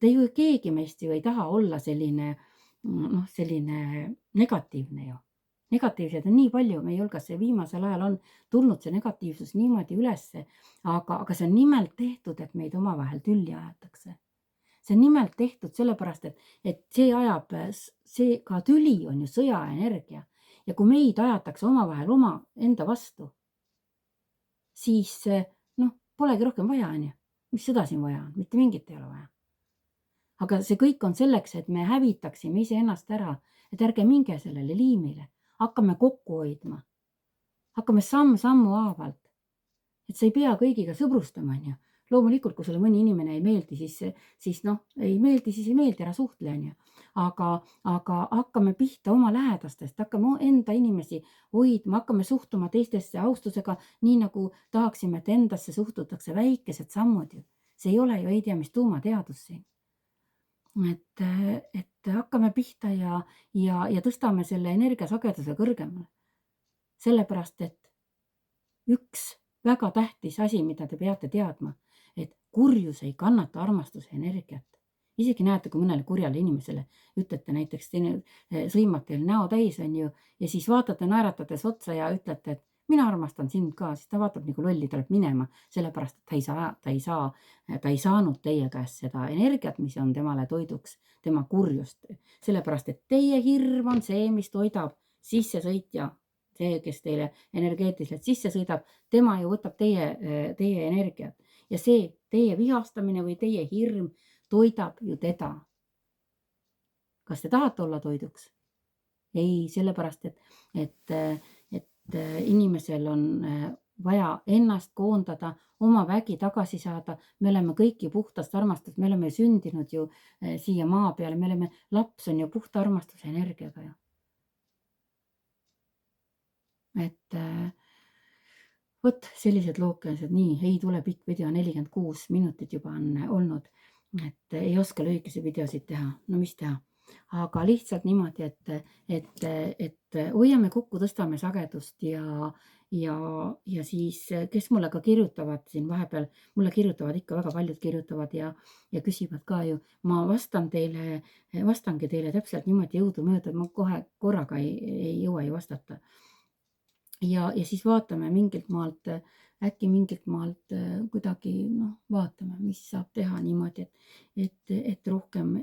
te ju keegi meist ju ei taha olla selline negatiivne ju. Negatiivsed on nii palju, meie hulgas see viimasel ajal on tulnud see negatiivsus niimoodi ülesse, aga see on nimelt tehtud, et meid omavahel tülli ajatakse. See on nimelt tehtud sellepärast, et see ka tüli on ju sõjaenergia ja kui meid ajatakse omavahel enda vastu, siis polegi rohkem vaja, on ju. Mis sõda siin vaja on? Mitte mingit ei ole vaja. Aga see kõik on selleks, et me hävitaksime iseennast ära, et ärge minge sellele liimile. Hakkame kokku hoidma. Hakkame sammu haavalt. Et sa ei pea kõigiga sõbrustama, on ju. Loomulikult, kui sulle mõni inimene ei meeldi, siis ei meeldi, ära suhtle, on ju. aga hakkame pihta oma lähedastest, hakkame enda inimesi hoidma, hakkame suhtuma teistesse austusega, nii nagu tahaksime, et endasse suhtutakse, väikesed sammud ju. See ei ole ju ei tea mis tuumateadus siin. Et hakkame pihta ja tõstame selle energiasageduse kõrgemale. Sellepärast, et üks väga tähtis asi, mida te peate teadma, et kurjus ei kannata armastuse energiat. Isegi näete, kui mõnele kurjale inimesele ütlete näiteks, sõimab teil näo täis, on ju, ja siis vaatate naeratades otsa ja ütlete, et mina armastan sind ka, siis ta vaatab nagu lolli, tuleb minema, sellepärast et ta ei saanud teie käest seda energiat, mis on temale toiduks, tema kurjust. Sellepärast, et teie hirm on see, mis toidab sissesõitja, see, kes teile energeetiliselt sisse sõidab, tema ju võtab teie energiat ja see teie vihastamine või teie hirm toidab ju teda. Kas te tahate olla toiduks? Ei, sellepärast, et inimesel on vaja ennast koondada, oma vägi tagasi saada. Me oleme kõik ju puhtast armastust, me oleme sündinud ju siia maa peale, laps on ju puhta armastuse energiaga ju. Et vot sellised lookesed, nii, ei tule pikk video, 46 minutit juba on olnud, et ei oska lühikesi videosid teha, no mis teha. Aga lihtsalt niimoodi, et hoiame kokku, tõstame sagedust ja siis, kes mulle ka kirjutavad siin vahepeal, mulle kirjutavad ikka väga paljud kirjutavad ja küsivad ka ju, ma vastangi teile täpselt niimoodi jõudumööda, ma kohe korraga ei jõua ju vastata. Ja siis vaatame äkki mingilt maalt kuidagi, vaatame, mis saab teha niimoodi, et rohkem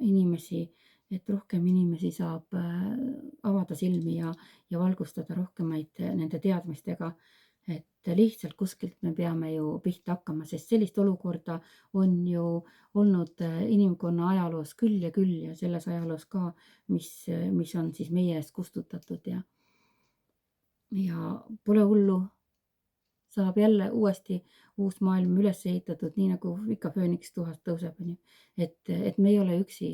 inimesi saab avada silmi ja valgustada rohkemaid nende teadmistega, et lihtsalt kuskilt me peame ju pihta hakkama, sest sellist olukorda on ju olnud inimkonna ajaloos küll ja selles ajaloos ka, mis on siis meie eest kustutatud ja pole hullu, saab jälle uuesti uus maailm üles ehitatud, nii nagu ikka fööniks tuhast tõuseb, on ju. Et me ei ole üksi,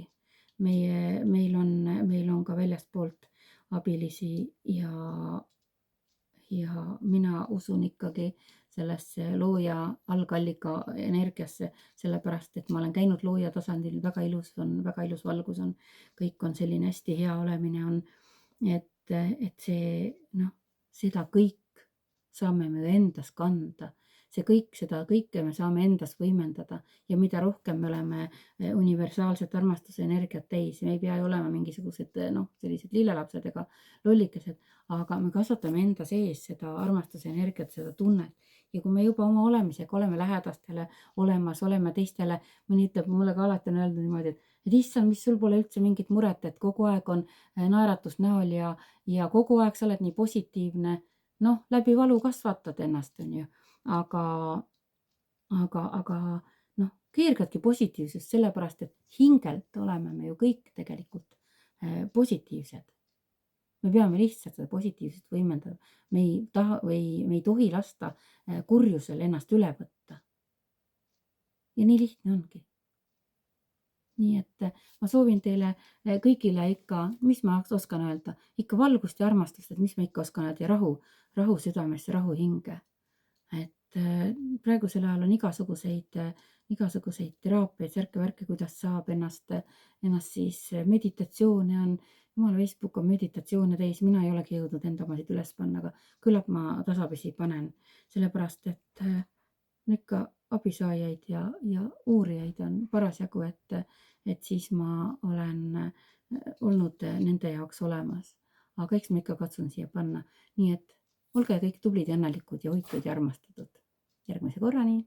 meil on ka väljastpoolt abilisi ja mina usun ikkagi sellesse looja algallika energiasse, sellepärast, et ma olen käinud looja tasandil, väga ilus valgus on, kõik on selline hästi hea olemine on, et see, seda kõik saame me endas kanda. Seda kõike me saame endas võimendada ja mida rohkem me oleme universaalset armastuse energiat täis, me ei pea ju olema mingisugused sellised lillelapsed ega lollikesed, aga me kasvatame enda sees seda armastuse energiat, seda tunnet. Ja kui me juba oma olemisega oleme lähedastele olemas, oleme teistele, mõni ütleb, mulle ka alati on öeldud niimoodi, et issand, mis sul pole üldse mingit muret, et kogu aeg on naeratus näol ja kogu aeg sa oled nii positiivne, läbi valu kasvatad ennast, on ju, aga keergadki positiivsust, sellepärast, et hingelt oleme me ju kõik tegelikult positiivsed. Me peame lihtsalt seda positiivsust võimendada. Me ei tohi lasta kurjusel ennast üle võtta. Ja nii lihtne ongi. Nii et ma soovin teile kõigile ikka, mis ma oskan öelda, ikka valgust ja armastust, et mis ma ikka oskan öelda ja rahu südamesse, rahu hinge. Et praegusel ajal on igasuguseid teraapiaid, särke-värke, kuidas saab ennast siis meditatsioone on, jumala Facebook on meditatsioone täis, mina ei olegi jõudnud enda omasid üles panna, aga küllap ma tasapisi panen, sellepärast, et ikka abisaajaid ja uurijaid on parasjagu, et siis ma olen olnud nende jaoks olemas. Aga eks ma ikka katsun siia panna. Nii et olge kõik tublid ja õnnelikud ja hoitud ja armastatud. Järgmise korrani!